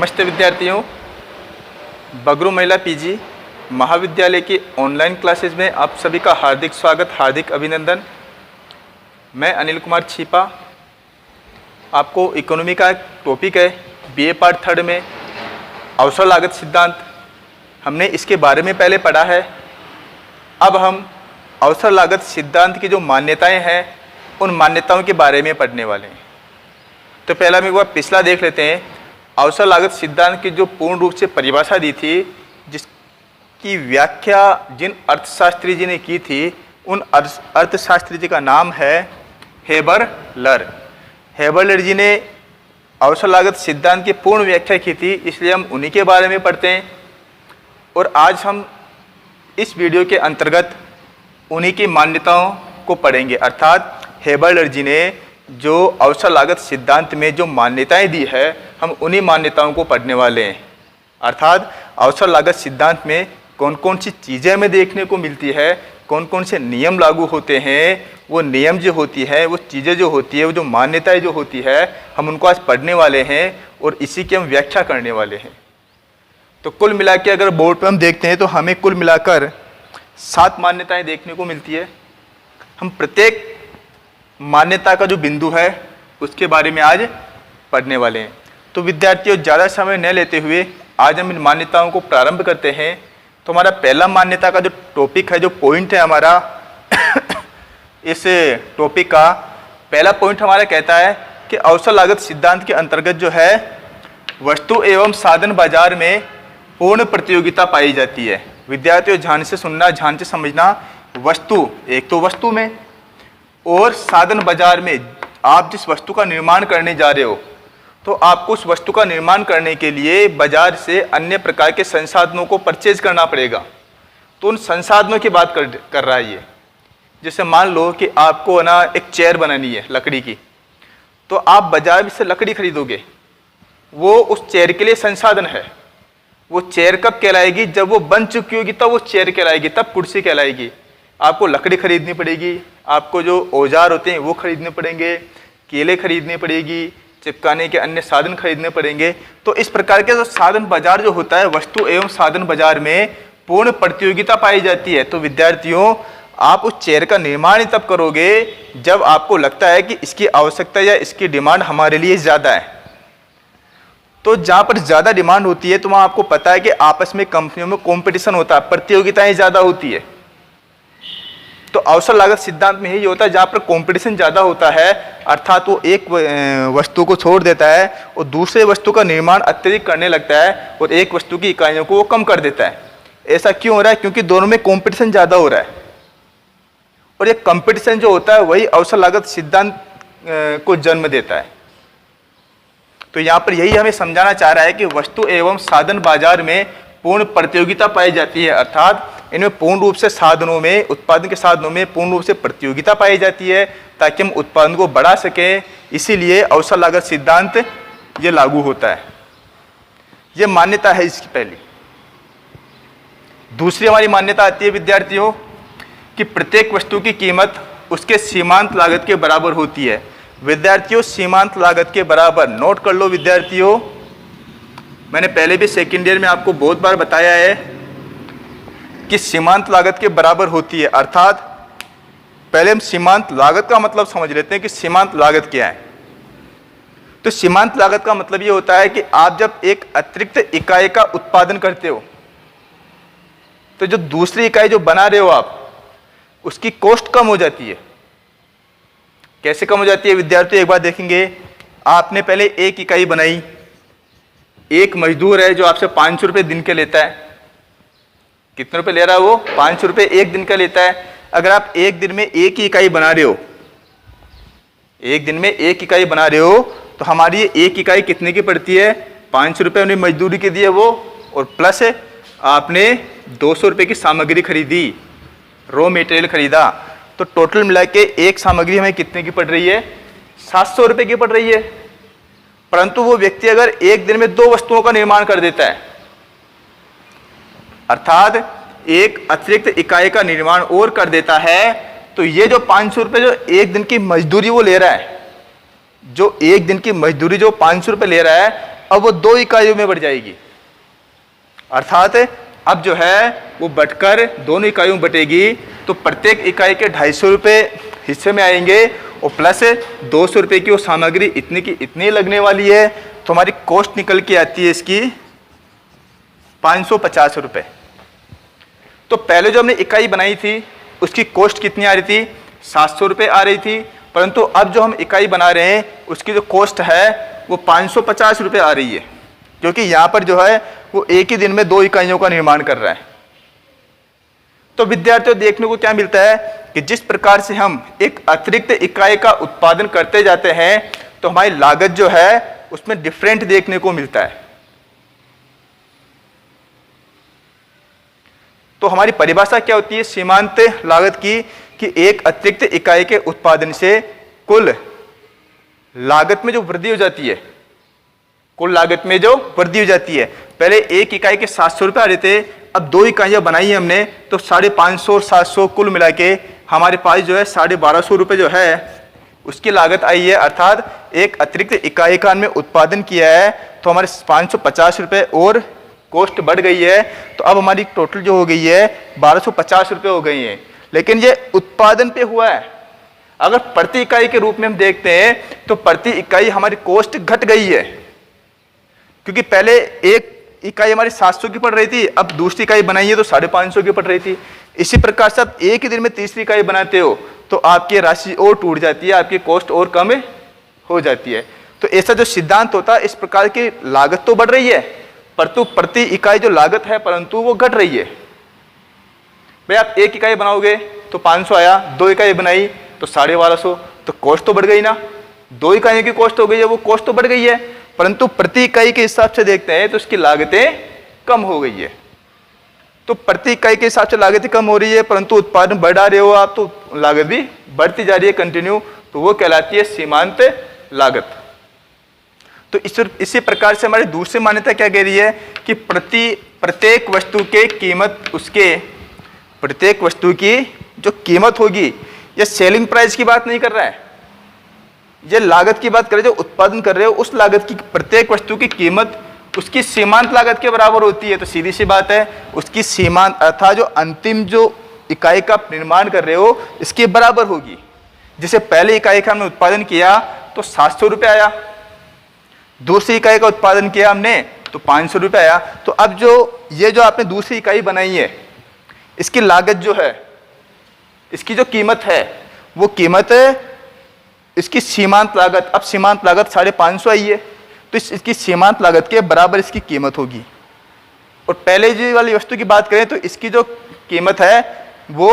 नमस्ते विद्यार्थियों, बगरू महिला पीजी महाविद्यालय की ऑनलाइन क्लासेस में आप सभी का हार्दिक स्वागत, हार्दिक अभिनंदन। मैं अनिल कुमार छिपा। आपको इकोनॉमी का एक टॉपिक है बीए पार्ट थर्ड में अवसर लागत सिद्धांत। हमने इसके बारे में पहले पढ़ा है। अब हम अवसर लागत सिद्धांत की जो मान्यताएं हैं उन मान्यताओं के बारे में पढ़ने वाले हैं। तो पहला हम एक बार पिछला देख लेते हैं। अवसर लागत सिद्धांत की जो पूर्ण रूप से परिभाषा दी थी, जिसकी व्याख्या जिन अर्थशास्त्री जी ने की थी, उन अर्थशास्त्री जी का नाम है हेबरलर। हेबरलर जी ने अवसर लागत सिद्धांत की पूर्ण व्याख्या की थी, इसलिए हम उन्हीं के बारे में पढ़ते हैं। और आज हम इस वीडियो के अंतर्गत उन्हीं की मान्यताओं को पढ़ेंगे। अर्थात हेबरलर जी ने जो अवसर लागत सिद्धांत में जो मान्यताएं दी है, हम उन्हीं मान्यताओं को पढ़ने वाले हैं। अर्थात अवसर लागत सिद्धांत में कौन कौन सी चीज़ें हमें देखने को मिलती है, कौन कौन से नियम लागू होते हैं, वो नियम जो होती है, वो चीज़ें जो होती है, वो जो मान्यताएं जो होती है, हम उनको आज पढ़ने वाले हैं और इसी की हम व्याख्या करने वाले हैं। तो कुल मिला के अगर बोर्ड पर हम देखते हैं तो हमें कुल मिलाकर 7 मान्यताएं देखने को मिलती है। हम प्रत्येक मान्यता का जो बिंदु है उसके बारे में आज पढ़ने वाले हैं। तो विद्यार्थियों, ज़्यादा समय न लेते हुए आज हम इन मान्यताओं को प्रारंभ करते हैं। तो हमारा पहला मान्यता का जो टॉपिक है, जो पॉइंट है हमारा इस टॉपिक का पहला पॉइंट हमारा कहता है कि अवसर लागत सिद्धांत के अंतर्गत जो है वस्तु एवं साधन बाजार में पूर्ण प्रतियोगिता पाई जाती है। विद्यार्थियों, ध्यान से सुनना, ध्यान से समझना। वस्तु, एक तो वस्तु में और साधन बाजार में आप जिस वस्तु का निर्माण करने जा रहे हो, तो आपको उस वस्तु का निर्माण करने के लिए बाजार से अन्य प्रकार के संसाधनों को परचेज करना पड़ेगा। तो उन संसाधनों की बात कर रहा है ये। जैसे मान लो कि आपको ना एक चेयर बनानी है लकड़ी की, तो आप बाजार से लकड़ी खरीदोगे, वो उस चेयर के लिए संसाधन है। वो चेयर कब कहलाएगी? जब वो बन चुकी होगी तब वो चेयर कहलाएगी, तब कुर्सी कहलाएगी। आपको लकड़ी खरीदनी पड़ेगी, आपको जो औजार होते हैं वो खरीदने पड़ेंगे, केले खरीदनी पड़ेगी, चिपकाने के अन्य साधन खरीदने पड़ेंगे। तो इस प्रकार के जो साधन बाजार जो होता है, वस्तु एवं साधन बाजार में पूर्ण प्रतियोगिता पाई जाती है। तो विद्यार्थियों, आप उस चेयर का निर्माण ही तब करोगे जब आपको लगता है कि इसकी आवश्यकता या इसकी डिमांड हमारे लिए ज़्यादा है। तो जहाँ पर ज़्यादा डिमांड होती है तो वहाँ आपको पता है कि आपस में कंपनियों में कॉम्पिटिशन होता है, प्रतियोगिताएँ ज़्यादा होती है। तो अवसर लागत सिद्धांत में यही होता है, जहाँ पर कंपटीशन ज़्यादा होता है, अर्थात वो एक वस्तु को छोड़ देता है और दूसरे वस्तु का निर्माण अत्यधिक करने लगता है और एक वस्तु की इकाइयों को वो कम कर देता है। ऐसा क्यों हो रहा है? क्योंकि दोनों में कंपटीशन ज़्यादा हो रहा है। और ये कंपटीशन जो होता है वही अवसर लागत सिद्धांत को जन्म देता है। तो यहाँ पर यही हमें समझाना चाह रहा है कि वस्तु एवं साधन बाजार में पूर्ण प्रतियोगिता पाई जाती है। अर्थात इनमें पूर्ण रूप से साधनों में, उत्पादन के साधनों में पूर्ण रूप से प्रतियोगिता पाई जाती है ताकि हम उत्पादन को बढ़ा सकें। इसीलिए अवसर लागत सिद्धांत ये लागू होता है। ये मान्यता है इसकी पहली। दूसरी हमारी मान्यता आती है विद्यार्थियों कि प्रत्येक वस्तु की कीमत उसके सीमांत लागत के बराबर होती है। विद्यार्थियों, सीमांत लागत के बराबर नोट कर लो विद्यार्थियों। मैंने पहले भी सेकेंड ईयर में आपको बहुत बार बताया है कि सीमांत लागत के बराबर होती है। अर्थात पहले हम सीमांत लागत का मतलब समझ लेते हैं कि सीमांत लागत क्या है। तो सीमांत लागत का मतलब ये होता है कि आप जब एक अतिरिक्त इकाई का उत्पादन करते हो, तो जो दूसरी इकाई जो बना रहे हो आप, उसकी कॉस्ट कम हो जाती है। कैसे कम हो जाती है विद्यार्थियों? एक बार देखेंगे। आपने पहले एक इकाई बनाई, एक मजदूर है जो आपसे 500 रुपये दिन के लेता है। कितने रुपए ले रहा है वो? 500 रुपये एक दिन का लेता है। अगर आप एक दिन में एक ही इकाई बना रहे हो, एक दिन में एक इकाई बना रहे हो, तो हमारी ये एक इकाई कितने की पड़ती है? 500 रुपये उन्हें मजदूरी के दिए वो, और प्लस आपने 200 रुपये की सामग्री खरीदी, रॉ मटेरियल खरीदा। तो टोटल मिला के एक सामग्री हमें कितने की पड़ रही है? 700 रुपये की पड़ रही है। परंतु वो व्यक्ति अगर एक दिन में 2 वस्तुओं का निर्माण कर देता है, अर्थात एक अतिरिक्त इकाई का निर्माण और कर देता है, तो ये जो 500 रुपये जो एक दिन की मजदूरी वो ले रहा है, जो एक दिन की मजदूरी जो 500 रुपये ले रहा है, अब वो 2 इकाइयों में बढ़ जाएगी, अर्थात अब जो है वो बढ़कर दोनों इकाइयों में बटेगी। तो प्रत्येक इकाई के 250 रुपये हिस्से में आएंगे और प्लस 200 रुपये की वो सामग्री इतनी की इतनी लगने वाली है। तो हमारी कॉस्ट निकल के आती है इसकी 550 रुपये। तो पहले जो हमने इकाई बनाई थी उसकी कॉस्ट कितनी आ रही थी, 700 रुपये आ रही थी, परंतु अब जो हम इकाई बना रहे हैं उसकी जो कॉस्ट है वो 550 रुपये आ रही है, क्योंकि यहाँ पर जो है वो एक ही दिन में 2 इकाइयों का निर्माण कर रहा है। तो विद्यार्थियों देखने को क्या मिलता है कि जिस प्रकार से हम एक अतिरिक्त इकाई का उत्पादन करते जाते हैं तो हमारी लागत जो है उसमें डिफरेंट देखने को मिलता है। तो हमारी परिभाषा क्या होती है सीमांत लागत की, कि एक अतिरिक्त इकाई के उत्पादन से कुल लागत में जो वृद्धि हो जाती है, कुल लागत में जो वृद्धि हो जाती है। पहले एक इकाई के 700 रुपये आ रहे थे, अब 2 इकाइयां बनाई है हमने तो 550 और 700 कुल मिला के हमारे पास जो है 1250 रुपये जो है उसकी लागत आई है। अर्थात एक अतिरिक्त इकाई का हमने उत्पादन किया है तो हमारे 550 रुपये और कॉस्ट बढ़ गई है। तो अब हमारी टोटल जो हो गई है 1250 रुपये हो गई है। लेकिन ये उत्पादन पे हुआ है। अगर प्रति इकाई के रूप में हम देखते हैं तो प्रति इकाई हमारी कॉस्ट घट गई है, क्योंकि पहले एक इकाई हमारी 700 की पड़ रही थी, अब दूसरी इकाई बनाई है तो 550 की पड़ रही थी। इसी प्रकार से आप एक ही दिन में तीसरी इकाई बनाते हो तो आपकी राशि और टूट जाती है, आपकी कॉस्ट और कम हो जाती है। तो ऐसा जो सिद्धांत होता है, इस प्रकार की लागत तो बढ़ रही है परंतु प्रति इकाई जो लागत है परंतु वो घट रही है। भाई आप एक इकाई बनाओगे तो 500 आया, 2 इकाई बनाई तो 1250, तो कॉस्ट तो बढ़ गई ना। 2 इकाइयों की कॉस्ट हो गई है, वो कॉस्ट तो बढ़ गई है, परंतु प्रति इकाई के हिसाब से देखते हैं तो इसकी लागतें कम हो गई है। तो प्रति इकाई के हिसाब से लागतें कम हो रही है परंतु उत्पादन बढ़ा रहे हो आप, तो लागत भी बढ़ती जा रही है कंटिन्यू, तो वो कहलाती है सीमांत लागत। तो इसी प्रकार से हमारी दूसरी मान्यता क्या कह रही है कि प्रत्येक वस्तु के कीमत, उसके प्रत्येक वस्तु की जो कीमत होगी, ये सेलिंग प्राइस की बात नहीं कर रहा है, ये लागत की बात कर रहे, जो उत्पादन कर रहे हो उस लागत की, प्रत्येक वस्तु की कीमत उसकी सीमांत लागत के बराबर होती है। तो सीधी सी बात है, उसकी सीमांत अर्थात जो अंतिम जो इकाई का निर्माण कर रहे हो इसके बराबर होगी। जैसे पहले इकाई का हमने उत्पादन किया तो 700 रुपये आया, दूसरी इकाई का उत्पादन किया हमने तो 500 रुपये आया। तो अब जो ये जो आपने दूसरी इकाई बनाई है इसकी लागत जो है, इसकी जो कीमत है वो कीमत इसकी सीमांत लागत, अब सीमांत लागत 550 आई है तो इसकी सीमांत लागत के बराबर इसकी कीमत होगी। और पहले जी वाली वस्तु की बात करें तो इसकी जो कीमत है वो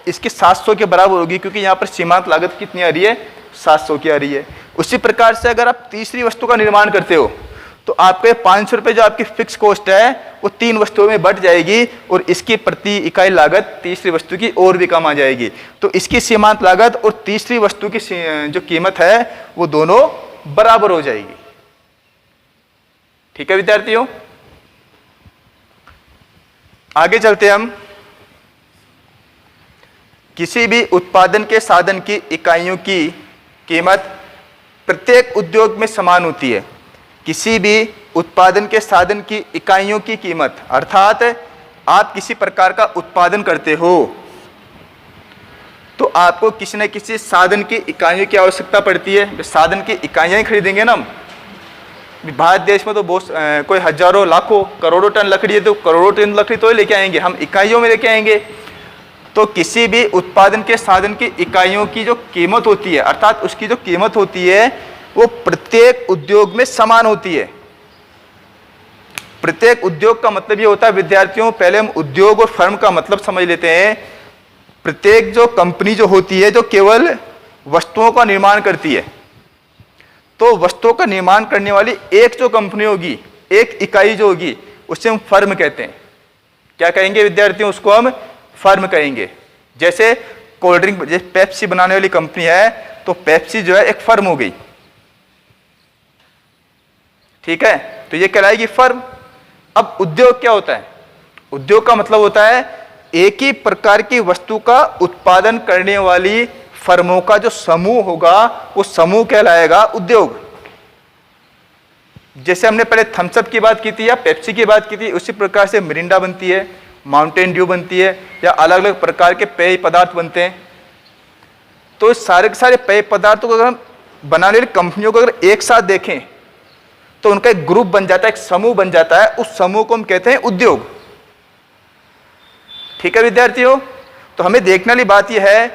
इसकी 700 के बराबर होगी, क्योंकि यहाँ पर सीमांत लागत कितनी आ रही है, 700 की आ रही है। उसी प्रकार से अगर आप तीसरी वस्तु का निर्माण करते हो तो आपके 500 रुपये जो आपकी फिक्स कॉस्ट है वो 3 वस्तुओं में बढ़ जाएगी और इसकी प्रति इकाई लागत तीसरी वस्तु की और भी कम आ जाएगी। तो इसकी सीमांत लागत और तीसरी वस्तु की जो कीमत है वो दोनों बराबर हो जाएगी। ठीक है विद्यार्थियों, आगे चलते हम। किसी भी उत्पादन के साधन की इकाइयों की कीमत प्रत्येक उद्योग में समान होती है। किसी भी उत्पादन के साधन की इकाइयों की कीमत, अर्थात आप किसी प्रकार का उत्पादन करते हो तो आपको किसी न किसी साधन की इकाइयों की आवश्यकता पड़ती है। साधन की इकाइयां ही खरीदेंगे ना हम। भारत देश में तो बहुत कोई हजारों लाखों करोड़ों टन लकड़ी है, तो करोड़ों टन लकड़ी तो लेके आएंगे हम, इकाइयों में लेके आएंगे। तो किसी भी उत्पादन के साधन की इकाइयों की जो कीमत होती है, अर्थात उसकी जो कीमत होती है वो प्रत्येक उद्योग में समान होती है। प्रत्येक उद्योग का मतलब ये होता है विद्यार्थियों, पहले हम उद्योग और फर्म का मतलब समझ लेते हैं। प्रत्येक जो कंपनी जो होती है जो केवल वस्तुओं का निर्माण करती है, तो वस्तुओं का निर्माण करने वाली एक जो कंपनी होगी, एक इकाई जो होगी, उसे हम फर्म कहते हैं। क्या कहेंगे विद्यार्थियों, उसको हम फर्म कहेंगे। जैसे कोल्ड ड्रिंक, जैसे पेप्सी बनाने वाली कंपनी है तो पेप्सी जो है एक फर्म हो गई। ठीक है, तो ये कहलाएगी फर्म। अब उद्योग क्या होता है, उद्योग का मतलब होता है एक ही प्रकार की वस्तु का उत्पादन करने वाली फर्मों का जो समूह होगा वो समूह कहलाएगा उद्योग। जैसे हमने पहले थम्सअप की बात की थी या पेप्सी की बात की थी, उसी प्रकार से मिरिंडा बनती है, माउंटेन ड्यू बनती है, या अलग अलग प्रकार के पेय पदार्थ बनते हैं। तो सारे के सारे पेय पदार्थों को अगर हम बनाने वाली कंपनियों को अगर एक साथ देखें तो उनका एक ग्रुप बन जाता है, एक समूह बन जाता है। उस समूह को हम कहते हैं उद्योग। ठीक है विद्यार्थियों, तो हमें देखने वाली बात यह है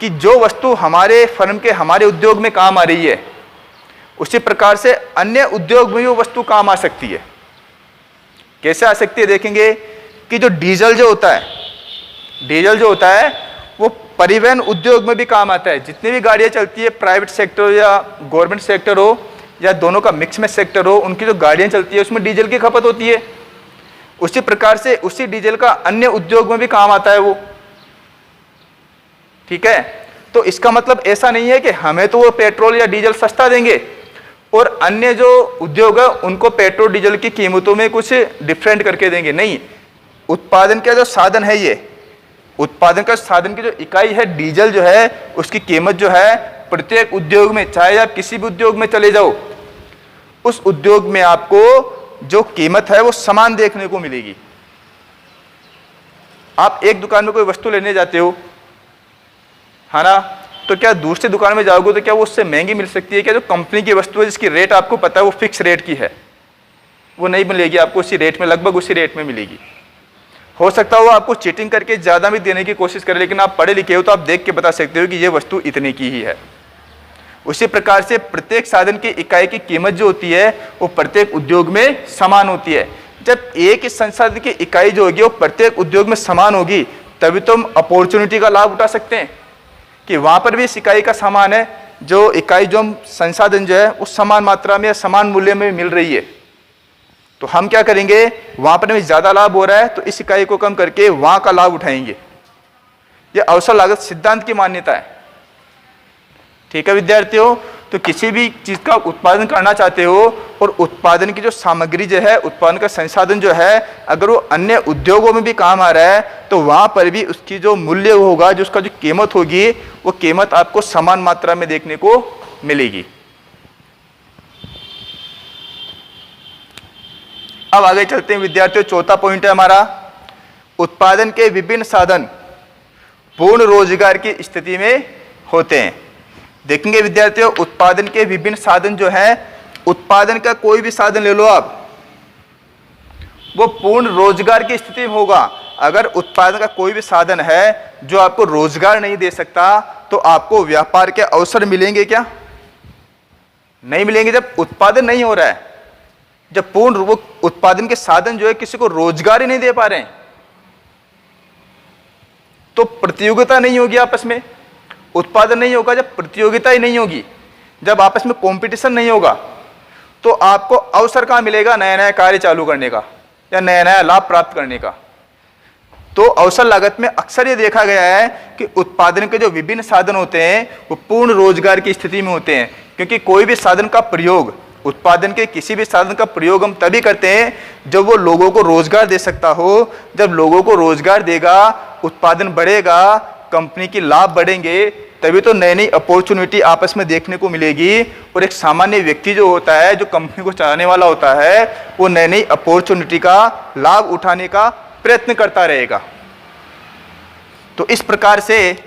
कि जो वस्तु हमारे फर्म के, हमारे उद्योग में काम आ रही है, उसी प्रकार से अन्य उद्योग में भी वो वस्तु काम आ सकती है। कैसे आ सकती है देखेंगे कि जो डीजल जो होता है वो परिवहन उद्योग में भी काम आता है। जितनी भी गाड़ियां चलती है, प्राइवेट सेक्टर हो या गवर्नमेंट सेक्टर हो या दोनों का मिक्स में सेक्टर हो, उनकी जो गाड़ियां चलती है उसमें डीजल की खपत होती है। उसी प्रकार से उसी डीजल का अन्य उद्योग में भी काम आता है वो। ठीक है, तो इसका मतलब ऐसा नहीं है कि हमें तो वो पेट्रोल या डीजल सस्ता देंगे और अन्य जो उद्योग है उनको पेट्रोल डीजल की कीमतों में कुछ डिफरेंट करके देंगे। नहीं, उत्पादन का जो साधन है, ये उत्पादन का साधन की जो इकाई है डीजल जो है, उसकी कीमत जो है प्रत्येक उद्योग में, चाहे आप किसी भी उद्योग में चले जाओ, उस उद्योग में आपको जो कीमत है वो समान देखने को मिलेगी। आप एक दुकान में कोई वस्तु लेने जाते हो, है ना, तो क्या दूसरी दुकान में जाओगे तो क्या वो उससे महंगी मिल सकती है? क्या जो कंपनी की वस्तु है जिसकी रेट आपको पता है वो फिक्स रेट की है, वो नहीं मिलेगी आपको उसी रेट में, लगभग उसी रेट में मिलेगी। हो सकता है वो आपको चीटिंग करके ज़्यादा भी देने की कोशिश करे, लेकिन आप पढ़े लिखे हो तो आप देख के बता सकते हो कि ये वस्तु इतने की ही है। उसी प्रकार से प्रत्येक साधन की इकाई की कीमत जो होती है वो प्रत्येक उद्योग में समान होती है। जब एक ही संसाधन की इकाई जो होगी वो प्रत्येक उद्योग में समान होगी, तभी तो हम अपॉर्चुनिटी का लाभ उठा सकते हैं कि वहाँ पर भी इस इकाई का समान है, जो इकाई जो हम संसाधन जो है उस समान मात्रा में या समान मूल्य में मिल रही है। तो हम क्या करेंगे, वहां पर हमें ज्यादा लाभ हो रहा है तो इस इकाई को कम करके वहां का लाभ उठाएंगे। यह अवसर लागत सिद्धांत की मान्यता है। ठीक है विद्यार्थियों, तो किसी भी चीज का उत्पादन करना चाहते हो और उत्पादन की जो सामग्री जो है, उत्पादन का संसाधन जो है, अगर वो अन्य उद्योगों में भी काम आ रहा है तो वहां पर भी उसकी जो मूल्य होगा, जो उसका जो कीमत होगी, वो कीमत आपको समान मात्रा में देखने को मिलेगी। अब आगे चलते हैं विद्यार्थियों, चौथा पॉइंट है हमारा, उत्पादन के विभिन्न साधन पूर्ण रोजगार की स्थिति में होते हैं। देखेंगे विद्यार्थियों, उत्पादन के विभिन्न साधन जो है, उत्पादन का कोई भी साधन ले लो आप, वो पूर्ण रोजगार की स्थिति में होगा। अगर उत्पादन का कोई भी साधन है जो आपको रोजगार नहीं दे सकता, तो आपको व्यापार के अवसर मिलेंगे क्या? नहीं मिलेंगे। जब उत्पादन नहीं हो रहा है, जब पूर्ण वो उत्पादन के साधन जो है किसी को रोजगार ही नहीं दे पा रहे हैं, तो प्रतियोगिता नहीं होगी आपस में, उत्पादन नहीं होगा। जब प्रतियोगिता ही नहीं होगी, जब आपस में कंपटीशन नहीं होगा, तो आपको अवसर कहां मिलेगा नया नया कार्य चालू करने का या नया नया लाभ प्राप्त करने का? तो अवसर लागत में अक्सर ये देखा गया है कि उत्पादन के जो विभिन्न साधन होते हैं वो पूर्ण रोजगार की स्थिति में होते हैं, क्योंकि कोई भी साधन का प्रयोग, उत्पादन के किसी भी साधन का प्रयोग हम तभी करते हैं जब वो लोगों को रोजगार दे सकता हो। जब लोगों को रोजगार देगा, उत्पादन बढ़ेगा, कंपनी की लाभ बढ़ेंगे, तभी तो नई नई अपॉर्चुनिटी आपस में देखने को मिलेगी। और एक सामान्य व्यक्ति जो होता है, जो कंपनी को चलाने वाला होता है, वो नई नई अपॉर्चुनिटी का लाभ उठाने का प्रयत्न करता रहेगा। तो इस प्रकार से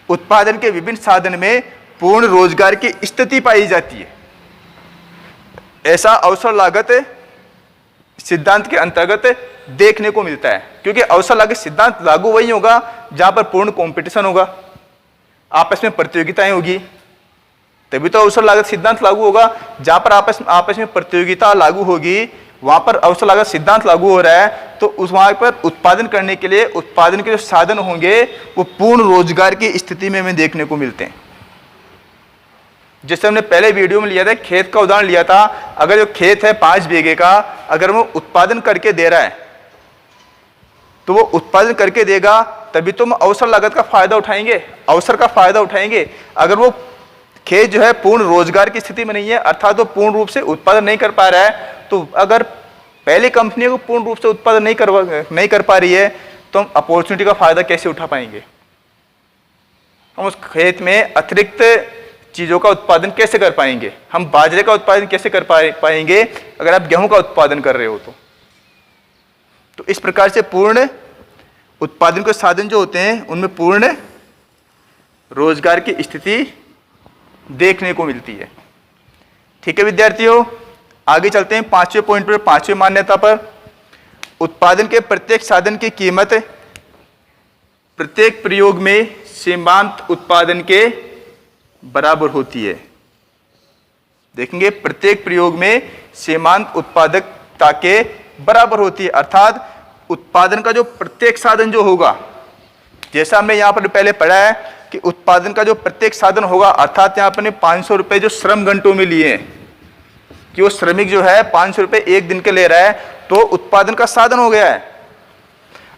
उत्पादन के विभिन्न साधन में पूर्ण रोजगार की स्थिति पाई जाती है। ऐसा अवसर लागत सिद्धांत के अंतर्गत देखने को मिलता है, क्योंकि अवसर लागत सिद्धांत लागू वही होगा जहां पर पूर्ण कंपटीशन होगा, आपस में प्रतियोगिताएं होगी, तभी तो अवसर लागत सिद्धांत लागू होगा। जहां पर आपस में प्रतियोगिता लागू होगी, वहां पर अवसर लागत सिद्धांत लागू हो रहा है, तो उस वहां पर उत्पादन करने के लिए उत्पादन के जो साधन होंगे वो पूर्ण रोजगार की स्थिति में हमें देखने को मिलते हैं। जैसे हमने पहले वीडियो में लिया था, खेत का उदाहरण लिया था। अगर जो खेत है 5 बीघे का, अगर वो उत्पादन करके दे रहा है तो वो उत्पादन करके देगा, तभी तो हम अवसर लागत का फायदा उठाएंगे, अवसर का फायदा उठाएंगे। अगर वो खेत जो है पूर्ण रोजगार की स्थिति में नहीं है, अर्थात वो पूर्ण रूप से उत्पादन नहीं कर पा रहा है, तो अगर पहली कंपनी को पूर्ण रूप से उत्पादन नहीं कर पा रही है, तो हम अपॉर्चुनिटी का फायदा कैसे उठा पाएंगे? हम उस खेत में अतिरिक्त चीज़ों का उत्पादन कैसे कर पाएंगे, हम बाजरे का उत्पादन कैसे कर पाएंगे अगर आप गेहूं का उत्पादन कर रहे हो तो इस प्रकार से पूर्ण उत्पादन के साधन जो होते हैं उनमें पूर्ण रोजगार की स्थिति देखने को मिलती है। ठीक है विद्यार्थियों, आगे चलते हैं 5वें पॉइंट पर, 5वें मान्यता पर। उत्पादन के प्रत्येक साधन की कीमत प्रत्येक प्रयोग में सीमांत उत्पादन के बराबर होती है। देखेंगे प्रत्येक प्रयोग में सीमांत उत्पादकता के बराबर होती है, अर्थात उत्पादन का जो प्रत्येक साधन जो होगा, जैसा हमने यहाँ पर पहले पढ़ा है कि उत्पादन का जो प्रत्येक साधन होगा, अर्थात यहाँ पर 500 रुपये जो श्रम घंटों में लिए हैं कि वो श्रमिक जो है 500 रुपये एक दिन के ले रहा है, तो उत्पादन का साधन हो गया है।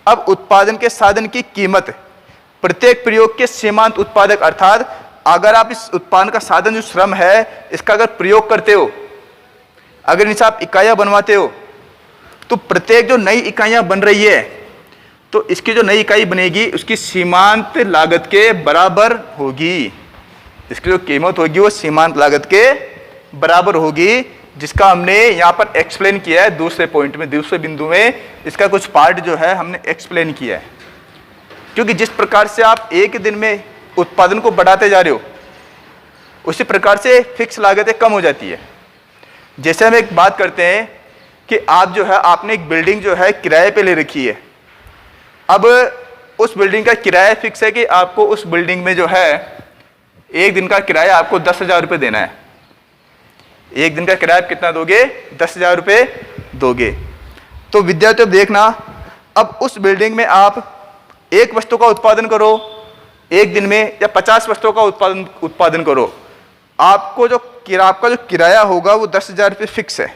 अब उत्पादन के साधन की कीमत प्रत्येक प्रयोग के सीमांत उत्पादक, अर्थात अगर आप इस उत्पादन का साधन जो श्रम है इसका अगर प्रयोग करते हो, अगर इनसे आप इकाइयां बनवाते हो, तो प्रत्येक जो नई इकाइयां बन रही है तो इसकी जो नई इकाई बनेगी उसकी सीमांत लागत के बराबर होगी। इसकी जो कीमत होगी वो सीमांत लागत के बराबर होगी, जिसका हमने यहाँ पर एक्सप्लेन किया है दूसरे पॉइंट में, दूसरे बिंदु में इसका कुछ पार्ट जो है हमने एक्सप्लेन किया है। क्योंकि जिस प्रकार से आप एक दिन में उत्पादन को बढ़ाते जा रहे हो उसी प्रकार से फिक्स लागतें कम हो जाती है। जैसे हम एक बात करते हैं कि आप जो है आपने एक बिल्डिंग जो है किराए पे ले रखी है, अब उस बिल्डिंग का किराया फिक्स है कि आपको उस बिल्डिंग में जो है एक दिन का किराया आपको 10,000 रुपये देना है। एक दिन का किराया कितना दोगे? 10,000 रुपये दोगे। तो विद्यार्थियों देखना, अब उस बिल्डिंग में आप एक वस्तु का उत्पादन करो एक दिन में या 50 वस्तुओं का उत्पादन करो, आपको जो आपका जो किराया होगा वो 10,000 रुपये फिक्स है।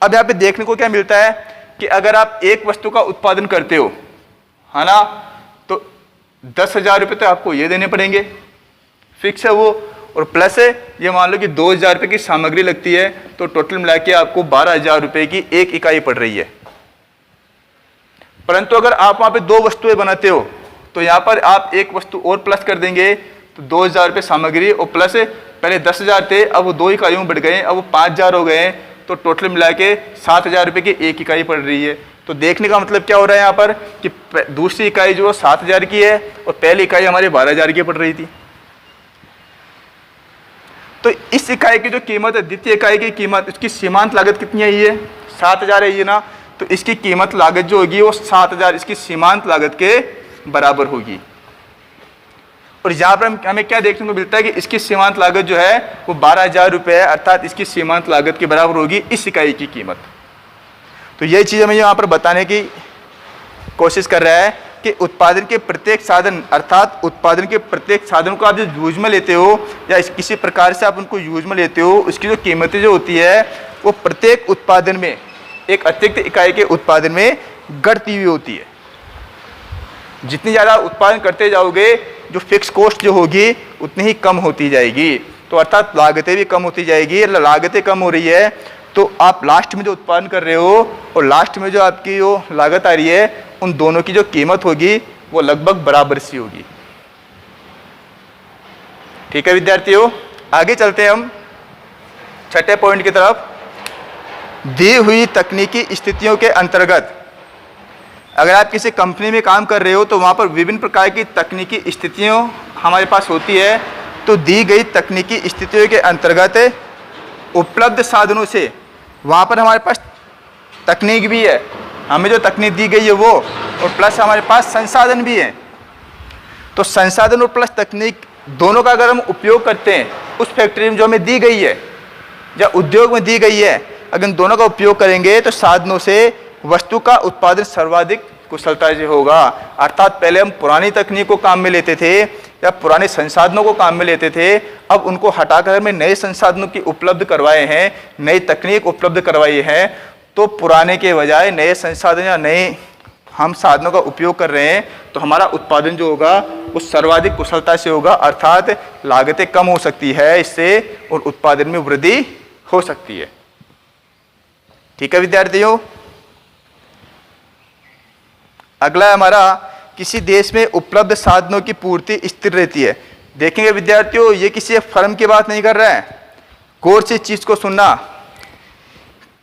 अब यहाँ पे देखने को क्या मिलता है कि अगर आप एक वस्तु का उत्पादन करते हो, है ना, तो 10,000 रुपये तो आपको ये देने पड़ेंगे, फिक्स है वो, और प्लस है ये मान लो कि 2,000 रुपये की सामग्री लगती है, तो टोटल मिला के आपको 12,000 रुपये की एक इकाई पड़ रही है। परंतु अगर आप वहाँ पे दो वस्तुएं बनाते हो तो यहाँ पर आप एक वस्तु और प्लस कर देंगे, तो 2,000 रुपये सामग्री और प्लस पहले 10,000 थे, अब वो 2 इकाइयों में बढ़ गए, अब वो 5,000 हो गए, तो टोटल मिला के 7,000 रुपये की एक इकाई पड़ रही है। तो देखने का मतलब क्या हो रहा है यहाँ पर कि दूसरी इकाई जो 7,000 की है और पहली इकाई हमारे 12,000 की पड़ रही थी। तो इस इकाई की जो कीमत है, द्वितीय इकाई की कीमत, इसकी सीमांत लागत कितनी है? ये 7,000 है ये ना, तो इसकी कीमत लागत जो होगी वो 7,000 इसकी सीमांत लागत के बराबर होगी। और यहाँ पर हमें क्या देखने को मिलता है कि इसकी सीमांत लागत जो है वो 12,000 रुपये है, अर्थात इसकी सीमांत लागत के बराबर होगी इस इकाई की कीमत। तो यही चीज़ हमें यहाँ पर बताने की कोशिश कर रहा है कि उत्पादन के प्रत्येक साधन, अर्थात उत्पादन के प्रत्येक साधन को आप जो यूज में लेते हो या किसी प्रकार से आप उनको यूज में लेते हो, उसकी जो कीमतें जो होती है वो प्रत्येक उत्पादन में, एक अतिरिक्त इकाई के उत्पादन में घटती हुई होती है। जितनी ज़्यादा उत्पादन करते जाओगे जो फिक्स कॉस्ट जो होगी उतनी ही कम होती जाएगी, तो अर्थात लागतें भी कम होती जाएगी। लागतें कम हो रही है तो आप लास्ट में जो उत्पादन कर रहे हो और लास्ट में जो आपकी जो लागत आ रही है, उन दोनों की जो कीमत होगी वो लगभग बराबर सी होगी। ठीक है विद्यार्थियों, आगे चलते हैं हम छठे पॉइंट की तरफ। दी हुई तकनीकी स्थितियों के अंतर्गत, अगर आप किसी कंपनी में काम कर रहे हो तो वहाँ पर विभिन्न प्रकार की तकनीकी स्थितियों हमारे पास होती है। तो दी गई तकनीकी स्थितियों के अंतर्गत उपलब्ध साधनों से, वहाँ पर हमारे पास तकनीक भी है, हमें जो तकनीक दी गई है वो, और प्लस हमारे पास संसाधन भी है। तो संसाधन और प्लस तकनीक दोनों का अगर हम उपयोग करते हैं उस फैक्ट्री में जो हमें दी गई है या उद्योग में दी गई है, अगर इन दोनों का उपयोग करेंगे तो साधनों से वस्तु का उत्पादन सर्वाधिक कुशलता से होगा। अर्थात पहले हम पुरानी तकनीक को काम में लेते थे या पुराने संसाधनों को काम में लेते थे, अब उनको हटाकर हमें नए संसाधनों की उपलब्ध करवाए हैं, नई तकनीक उपलब्ध करवाई है, तो पुराने के बजाय नए संसाधन या नए हम साधनों का उपयोग कर रहे हैं, तो हमारा उत्पादन जो होगा वो सर्वाधिक कुशलता से होगा, अर्थात लागतें कम हो सकती है इससे और उत्पादन में वृद्धि हो सकती है। ठीक है विद्यार्थियों, अगला हमारा, किसी देश में उपलब्ध साधनों की पूर्ति स्थिर रहती है। देखेंगे विद्यार्थियों, ये किसी एक फर्म की बात नहीं कर रहा है। गौर से इस चीज को सुनना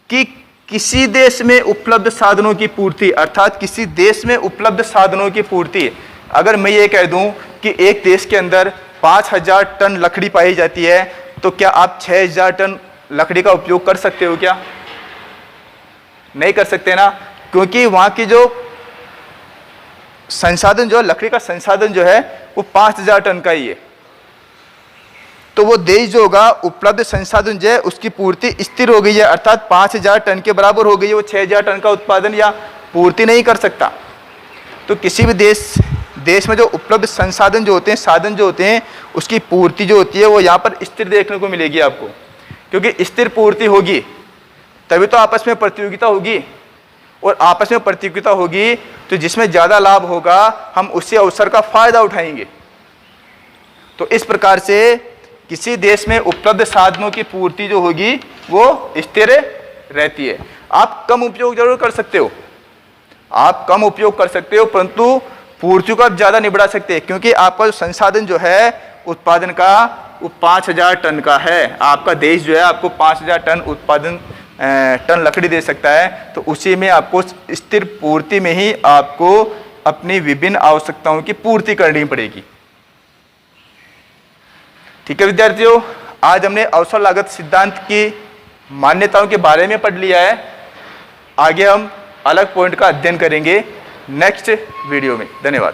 कि किसी देश में उपलब्ध साधनों की पूर्ति, अर्थात किसी देश में उपलब्ध साधनों की पूर्ति, अगर मैं ये कह दूं कि एक देश के अंदर 5000 टन लकड़ी पाई जाती है, तो क्या आप 6000 टन लकड़ी का उपयोग कर सकते हो? क्या नहीं कर सकते ना, क्योंकि वहां की जो संसाधन, जो लकड़ी का संसाधन जो है वो 5000 टन का ही है। तो वो देश जो होगा, उपलब्ध संसाधन जो है उसकी पूर्ति स्थिर हो गई है, अर्थात 5000 टन के बराबर हो गई है। वो 6000 टन का उत्पादन या पूर्ति नहीं कर सकता। तो किसी भी देश में जो उपलब्ध संसाधन जो होते हैं, साधन जो होते हैं, उसकी पूर्ति जो होती है वो यहाँ पर स्थिर देखने को मिलेगी आपको, क्योंकि स्थिर पूर्ति होगी तभी तो आपस में प्रतियोगिता होगी, और आपस में प्रतियोगिता होगी तो जिसमें ज़्यादा लाभ होगा हम उसी अवसर का फायदा उठाएंगे। तो इस प्रकार से किसी देश में उपलब्ध साधनों की पूर्ति जो होगी वो स्थिर रहती है। आप कम उपयोग जरूर कर सकते हो, आप कम उपयोग कर सकते हो, परंतु पूर्ति को आप ज़्यादा नहीं बढ़ा सकते, क्योंकि आपका जो संसाधन जो है उत्पादन का वो 5000 टन का है। आपका देश जो है आपको 5000 टन टन लकड़ी दे सकता है, तो उसी में आपको स्थिर पूर्ति में ही आपको अपनी विभिन्न आवश्यकताओं की पूर्ति करनी पड़ेगी। ठीक है विद्यार्थियों, आज हमने अवसर लागत सिद्धांत की मान्यताओं के बारे में पढ़ लिया है। आगे हम अलग पॉइंट का अध्ययन करेंगे नेक्स्ट वीडियो में। धन्यवाद।